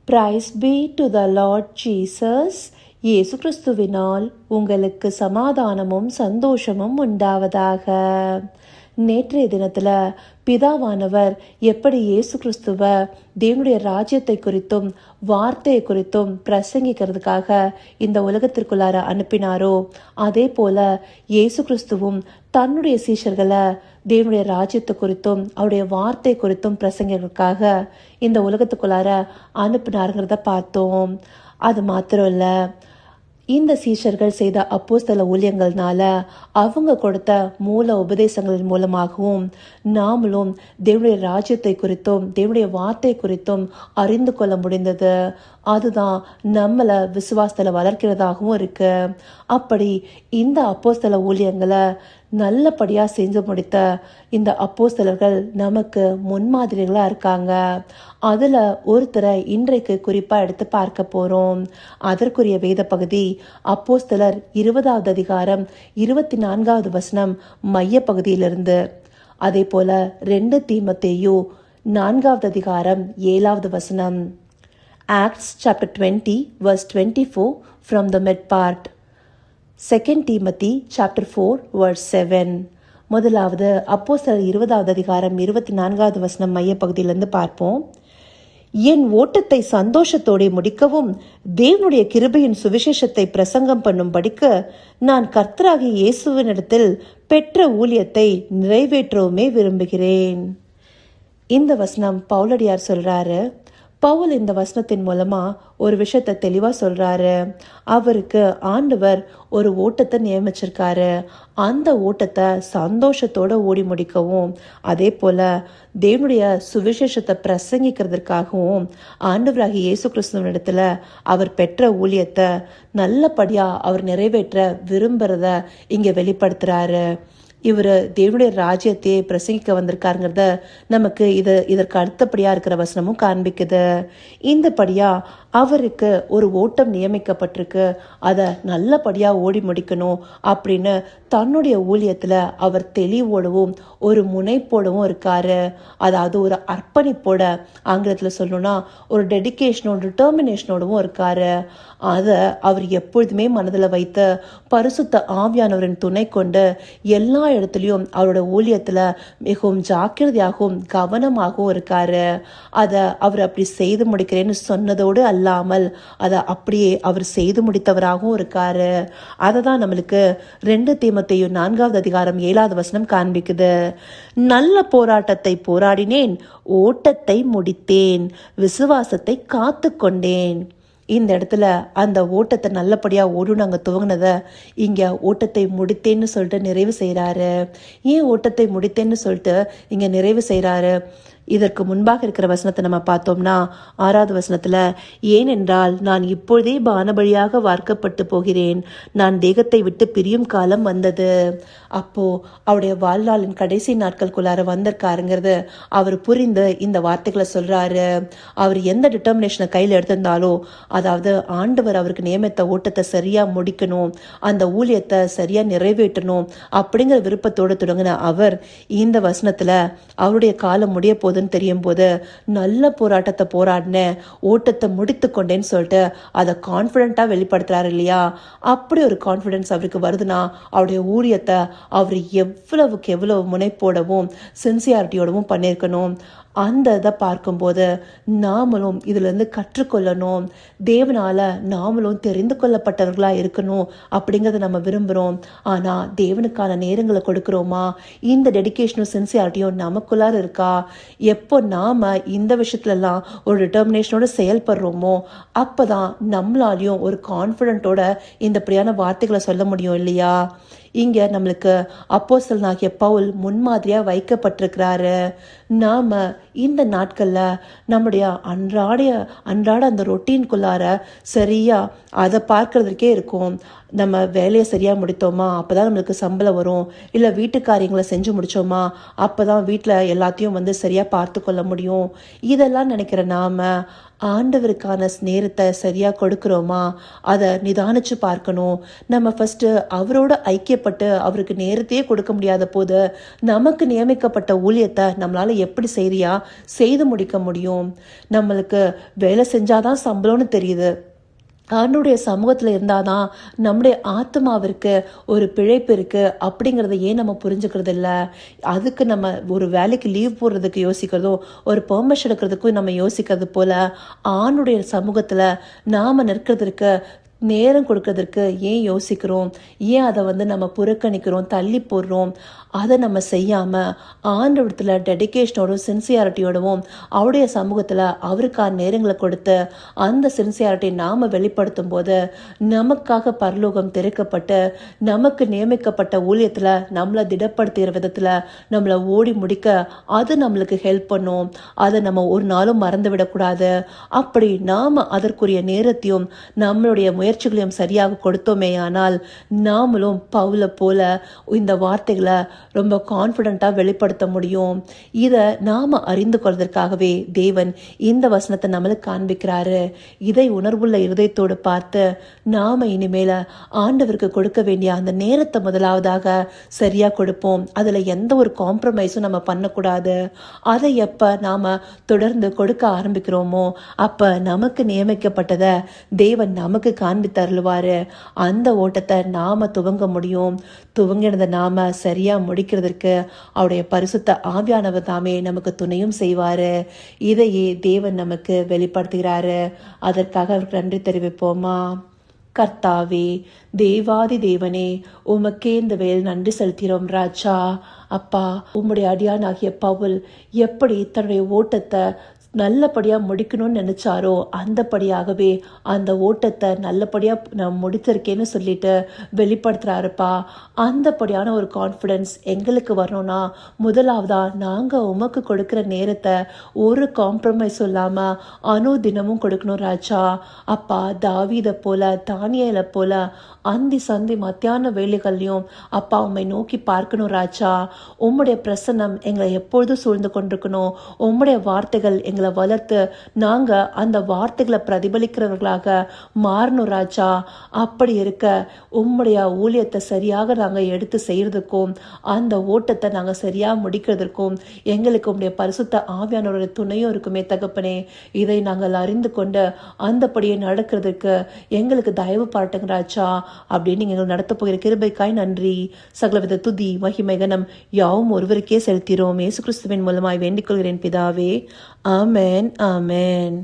Price B to the Lord Jesus. இயேசு கிறிஸ்துவினால் உங்களுக்கு சமாதானமும் சந்தோஷமும் உண்டாவதாக. நேற்றைய தினத்தில் பிதாவானவர் எப்படி இயேசு கிறிஸ்துவ தேவனுடைய ராஜ்யத்தை குறித்தும் வார்த்தையை குறித்தும் பிரசங்கிக்கிறதுக்காக இந்த உலகத்திற்குள்ளார அனுப்பினாரோ, அதே போல இயேசு கிறிஸ்துவும் தன்னுடைய சீஷர்களை தேவனுடைய ராஜ்யத்தை குறித்தும் அவருடைய வார்த்தை குறித்தும் பிரசங்கிறதுக்காக இந்த உலகத்துக்குள்ளார அனுப்பினாருங்கிறத பார்த்தோம். அது மாத்திரம் இல்லை, இந்த சீஷர்கள் செய்த அப்போஸ்தல ஊழியங்கள்னால அவங்க கொடுத்த மூல உபதேசங்களின் மூலமாகவும் நாமளும் தேவனுடைய ராஜ்யத்தை குறித்தும் தேவனுடைய வார்த்தை குறித்தும் அறிந்து கொள்ள முடிந்தது. அதுதான் நம்மளை விசுவாசத்தில் வளர்க்கிறதாகவும் இருக்கு. அப்படி இந்த அப்போஸ்தல ஊழியங்களை நல்லபடியாக செஞ்சு முடித்த இந்த அப்போஸ்தலர்கள் நமக்கு முன்மாதிரிகளாக இருக்காங்க. அதில் ஒருத்தரை இன்றைக்கு குறிப்பாக எடுத்து பார்க்க போகிறோம். அதற்குரிய வேத பகுதி அப்போஸ்தலர் 20வது அதிகாரம் 24வது வசனம் மைய பகுதியிலிருந்து, அதே போல 2 தீமோத்தேயு 4வது அதிகாரம் 7வது வசனம். Acts chapter 20 verse 24 from the mid part. 2 Timothy chapter 4 verse 7. முதலாவது அப்போஸ்தலர் 20வது அதிகாரம் 24வது வசனம் மைய பகுதியிலிருந்து பார்ப்போம். என் ஓட்டத்தை சந்தோஷத்தோடு முடிக்கவும் தேவனுடைய கிருபையின் சுவிசேஷத்தை பிரசங்கம் பண்ணும்படிக்கு நான் கர்த்தராகிய இயேசுவினிடத்தில் பெற்ற ஊழியத்தை நிறைவேற்றவுமே விரும்புகிறேன். இந்த வசனம் பவுலடியார் சொல்றாரு. பவுல் இந்த வசனத்தின் மூலமா ஒரு விஷயத்தை தெளிவா சொல்றாரு. அவருக்கு ஆண்டவர் ஒரு ஓட்டத்தை நியமிச்சிருக்காரு. அந்த ஓட்டத்தை சந்தோஷத்தோட ஓடி முடிக்கவும், அதே போல தேவனுடைய சுவிசேஷத்தை பிரசங்கிக்கிறதுக்காகவும் ஆண்டவராகிய இயேசு கிறிஸ்துவினிடத்துல அவர் பெற்ற ஊழியத்தை நல்லபடியா அவர் நிறைவேற்ற விரும்புறத இங்க வெளிப்படுத்துறாரு. இவர் தேவனுடைய ராஜ்யத்தையே பிரசங்கிக்க வந்திருக்காருங்கிறத நமக்கு இதற்கு அடுத்தபடியா இருக்கிற வசனமும் காண்பிக்குது. இந்தபடியா அவருக்கு ஒரு ஓட்டம் நியமிக்கப்பட்டிருக்கு, அதை நல்லபடியா ஓடி முடிக்கணும் அப்படின்னு தன்னுடைய ஊழியத்துல அவர் தெளிவோடவும் ஒரு முனைப்போடவும் இருக்காரு. அதாவது ஒரு அர்ப்பணிப்போட, ஆங்கிலத்துல சொல்லணும்னா ஒரு டெடிகேஷனோட டிட்டர்மினேஷனோடவும் இருக்காரு. அதை அவர் எப்பொழுதுமே மனதில் வைத்து பரிசுத்த ஆவியானவரின் துணை கொண்டு எல்லா இடத்துலையும் அவரோட ஊழியத்துல மிகவும் ஜாக்கிரதையாகவும் கவனமாகவும் இருக்காரு. அதை அவர் அப்படி செய்து முடிக்கிறேன்னு சொன்னதோடு அல்லாமல் அதை அப்படியே அவர் செய்து முடித்தவராகவும் இருக்காரு. அதை தான் நம்மளுக்கு 2 தீமோத்தேயு 4வது அதிகாரம் 7வது வசனம் காண்பிக்குது. நல்ல போராட்டத்தை போராடினேன், ஓட்டத்தை முடித்தேன், விசுவாசத்தை காத்து கொண்டேன். இந்த இடத்துல அந்த ஓட்டத்தை நல்லபடியா ஓடுனாங்க துவங்கினதை இங்க ஓட்டத்தை முடித்தேன்னு சொல்லிட்டு நிறைவு செய்யறாரு. ஏன் ஓட்டத்தை முடித்தேன்னு சொல்லிட்டு இங்க நிறைவு செய்யறாரு? இதற்கு முன்பாக இருக்கிற வசனத்தை நம்ம பார்த்தோம்னா 6வது வசனத்துல, ஏனென்றால் நான் இப்பொழுதே பானபலியாக வார்க்கப்பட்டு போகிறேன், நான் தேகத்தை விட்டு பிரியும் காலம் வந்தது. அப்போ அவருடைய வாழ்நாளின் கடைசி நாட்களுக்குள்ளார வந்திருக்காருங்கிறது அவர் புரிந்து இந்த வார்த்தைகளை சொல்றாரு. அவர் எந்த டிட்டர்மினேஷனை கையில் எடுத்திருந்தாலோ, அதாவது ஆண்டவர் அவருக்கு நியமித்த ஓட்டத்தை சரியா முடிக்கணும், அந்த ஊழியத்தை சரியா நிறைவேற்றணும் அப்படிங்கிற விருப்பத்தோடு தொடங்கின அவர் இந்த வசனத்துல அவருடைய காலம் முடிய போது தெரியும் போது நல்ல போராட்டத்தை போராடினேன், ஓட்டத்தை முடித்து கொண்டேன்னு சொல்லிட்டு அதை கான்பிடண்டா வெளிப்படுத்துறாரு இல்லையா? அப்படி ஒரு கான்பிடன்ஸ் அவருக்கு வருதுன்னா அவருடைய ஊழியத்தை அவர் எவ்வளவுக்கு எவ்வளவு முனைப்போடவும் சின்சியாரிட்டியோடவும் பண்ணியிருக்கணும். அந்த இதை பார்க்கும்போது நாமளும் இதுல இருந்து கற்றுக்கொள்ளணும். தேவனால நாமளும் தெரிந்து கொள்ளப்பட்டவர்களா இருக்கணும் அப்படிங்கறத நம்ம விரும்புறோம். ஆனா தேவனுக்கான நேரங்களை கொடுக்கிறோமா? இந்த டெடிகேஷனும் சின்சியாரிட்டியும் நமக்குள்ளார இருக்கா? எப்போ நாம இந்த விஷயத்துல எல்லாம் ஒரு டிட்டர்மினேஷனோட செயல்படுறோமோ அப்பதான் நம்மளாலையும் ஒரு கான்பிடென்ட்டோட இந்த பிரியான வார்த்தைகளை சொல்ல முடியும் இல்லையா? இங்க நம்மளுக்கு அப்போஸ்தலனாகிய பவுல் முன்மாதிரியா வைக்கப்பட்டிருக்கிறாரு. நாம இந்த நாட்கள்ல நம்முடைய அன்றாட அந்த ரொட்டீன்குள்ளார சரியா அதை பார்க்கறதுக்கே இருக்கும். நம்ம வேலையை சரியா முடித்தோமா அப்பதான் நம்மளுக்கு சம்பளம் வரும், இல்ல வீட்டு காரியங்களை செஞ்சு முடிச்சோமா அப்பதான் வீட்டுல எல்லாத்தையும் சரியா பார்த்து கொள்ள முடியும். இதெல்லாம் நினைக்கிற நாம ஆண்டவருக்கான நேரத்தை சரியாக கொடுக்குறோமா அதை நிதானிச்சு பார்க்கணும். நம்ம ஃபஸ்ட்டு அவரோட ஐக்கியப்பட்டு அவருக்கு நேரத்தையே கொடுக்க முடியாத போது நமக்கு நியமிக்கப்பட்ட ஊழியத்தை நம்மளால் எப்படி செய்து முடிக்க முடியும்? நம்மளுக்கு வேலை செஞ்சாதான் சம்பளம்னு தெரியுது. ஆண்டுடைய சமூகத்தில் இருந்தாதான் நம்முடைய ஆத்மாவிற்கு ஒரு பிழைப்பு இருக்குது அப்படிங்கிறத ஏன் நம்ம புரிஞ்சுக்கிறது இல்லை? அதுக்கு நம்ம ஒரு வேலைக்கு லீவ் போடுறதுக்கு யோசிக்கிறதோ ஒரு பெர்மிஷன் எடுக்கிறதுக்கும் நம்ம யோசிக்கிறது போல் ஆணுடைய சமூகத்தில் நாம் நிற்கிறதுக்கு நேரம் கொடுக்கறதற்கு ஏன் யோசிக்கிறோம்? ஏன் அதை நம்ம புறக்கணிக்கிறோம், தள்ளி போடுறோம்? அதை நம்ம செய்யாமல் ஆண்டவரத்தில் டெடிகேஷனோடும் சின்சியாரிட்டியோடவும் அவருடைய சமூகத்தில் அவருக்கான நேரங்களை கொடுத்து அந்த சின்சியாரிட்டி நாம் வெளிப்படுத்தும் போது நமக்காக பரலோகம் திறக்கப்பட்டு நமக்கு நியமிக்கப்பட்ட ஊழியத்தில் நம்மளை திடப்படுத்துகிற விதத்தில் நம்மளை ஓடி முடிக்க அது நம்மளுக்கு ஹெல்ப் பண்ணும். அதை நம்ம ஒரு நாளும் மறந்து விடக்கூடாது. அப்படி நாம் அதற்குரிய நேரத்தையும் நம்மளுடைய முயற்சிகளையும் சரியாக கொடுத்தோமே ஆனால் நாமளும் பவுலை போல இந்த வார்த்தைகளை ரொம்ப கான்ஃபிடென்ட்டாக வெளிப்படுத்த முடியும். இதை நாம் அறிந்து கொள்வதற்காகவே தேவன் இந்த வசனத்தை நம்மளுக்கு காண்பிக்கிறாரு. இதை உணர்வுள்ள இருதயத்தோடு பார்த்து நாம் இனிமேல ஆண்டவருக்கு கொடுக்க வேண்டிய அந்த நேரத்தை முதலாவதாக சரியாக கொடுப்போம். அதில் எந்த ஒரு காம்ப்ரமைஸும் நம்ம பண்ணக்கூடாது. அதை எப்போ நாம் தொடர்ந்து கொடுக்க ஆரம்பிக்கிறோமோ அப்போ நமக்கு நியமிக்கப்பட்டதை தேவன் நமக்கு காண்பித்தருள்வார். அந்த ஓட்டத்தை நாம் துவங்க முடியும். துவங்கினதை நாம் சரியாக முடிக்கிறதுக்கு அவருடைய பரிசுத்த ஆவியானவர் தாமே நமக்கு துணையும் செய்வார். இதையே தேவன் நமக்கு வெளிப்படுத்துகிறாரு. அதற்காக அவருக்கு நன்றி தெரிவிப்போமா? கர்த்தாவே, தேவாதி தேவனே, உமக்கே இந்த வேல் நன்றி செலுத்திறோம் ராஜா. அப்பா, உம்முடைய அடியானாகிய பவுல் எப்படி தன்னுடைய ஓட்டத்தை நல்லபடியாக முடிக்கணும்னு நினச்சாரோ அந்தபடியாகவே அந்த ஓட்டத்தை நல்லபடியாக நான் முடித்திருக்கேன்னு சொல்லிட்டு வெளிப்படுத்துகிறாருப்பா. அந்தபடியான ஒரு கான்ஃபிடென்ஸ் எங்களுக்கு வரணும்னா முதலாவதாக நாங்கள் உமக்கு கொடுக்குற நேரத்தை ஒரு காம்ப்ரமைஸ் இல்லாமல் அனுதினமும் கொடுக்கணும் ராஜா. அப்பா, தாவீதை போல தானியேலை போல அந்தி சந்தி மத்தியான வேலைகள்லையும் அப்பா உம்மை நோக்கி பார்க்கணும் ராஜா. உம்முடைய பிரசன்னம் எங்களை எப்பொழுதும் சூழ்ந்து கொண்டிருக்கணும். உம்முடைய வார்த்தைகள் எங்களை வளர்த்து நாங்கள் அந்த வார்த்தைகளை பிரதிபலிக்கிறவர்களாக மாறணும் ராஜா. அப்படி இருக்க உம்முடைய ஊழியத்தை சரியாக நாங்கள் எடுத்து செய்யறதுக்கும் அந்த ஓட்டத்தை நாங்கள் சரியாக முடிக்கிறதுக்கும் எங்களுக்கு உம்முடைய பரிசுத்த ஆவியானோட துணையும் இருக்குமே தகப்பனே. இதை நாங்கள் அறிந்து கொண்டு அந்தபடியே நடக்கிறதுக்கு எங்களுக்கு தயவு பாட்டுங்க ராஜா. அப்படின்னு நீங்கள் நடத்த போகிற கிருபைக்காய் நன்றி. சகலவித துதி மகிமை கனம் யாவும் ஒருவருக்கே செலுத்திரோம். இயேசு கிறிஸ்துவின் மூலமாய் வேண்டிக் கொள்கிறேன் பிதாவே. ஆமென், ஆமென்.